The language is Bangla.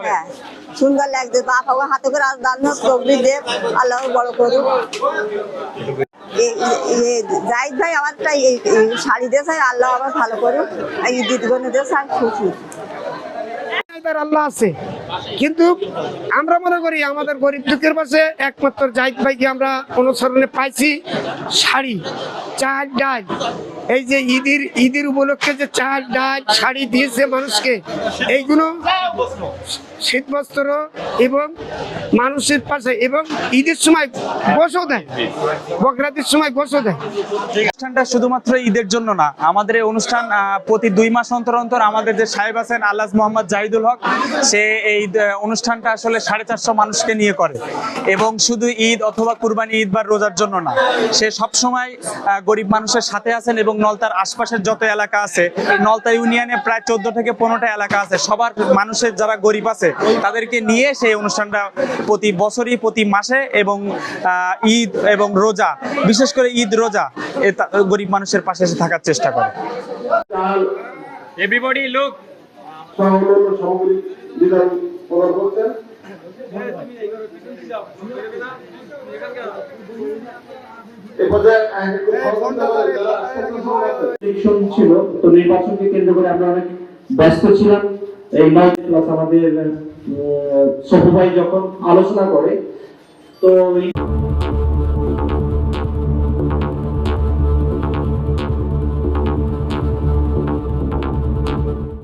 হ্যাঁ, সুন্দর লাগছে। বাপ হাতে করে দান তকবির দেব, আল্লাহ বড় করুক। জাহিদ ভাই আমার শাড়ি দিয়েছে, আল্লাহ আবার ভালো করুক। ঈদ গনে দিয়েছে, আমি খুশি। আল্লাহ আছে, কিন্তু আমরা মনে করি আমাদের গরিব দুঃখের পাশে একমাত্র জাহিদ ভাইকে আমরা অনুসরণে পাইছি। শাড়ি, চাল, ডাল, এই যে ঈদের উপলক্ষে যে চাল, ডাল, শাড়ি দিয়েছে মানুষকে, এইগুলো শীত বস্ত্র এবং মানুষের পাশে, এবং ঈদের সময় গোশও দেয়, বকরাতের সময় গোশও দেয়। অনুষ্ঠানটা শুধুমাত্র ঈদের জন্য না, আমাদের এই অনুষ্ঠান প্রতি 2 মাস অন্তর অন্তর আমাদের যে সাহেব আছেন আল্লাহ মোহাম্মদ জাহিদুল হক, সে এই অনুষ্ঠানটা আসলে 450 মানুষকে নিয়ে করে, এবং শুধু ঈদ অথবা কুরবানি ঈদ বা রোজার জন্য না, সে সবসময় গরিব মানুষের সাথে আছেন। এবং নলতার আশপাশের যত এলাকা আছে, নলতা ইউনিয়নে প্রায় 14 থেকে 15টা এলাকা আছে, সবার মানুষের যারা গরিব আছে তাদেরকে নিয়ে সেই অনুষ্ঠানটা প্রতি বছরই, প্রতি মাসে এবং ঈদ এবং রোজা, বিশেষ করে ঈদ রোজা গরিব মানুষের পাশে এসে থাকার চেষ্টা করে। এভরিবডি লুক ছিল, তো নির্বাচনকে কেন্দ্র করে আমরা অনেক ব্যস্ত ছিলাম। এই ক্লাস আমাদের সফু ভাই যখন আলোচনা করে, তো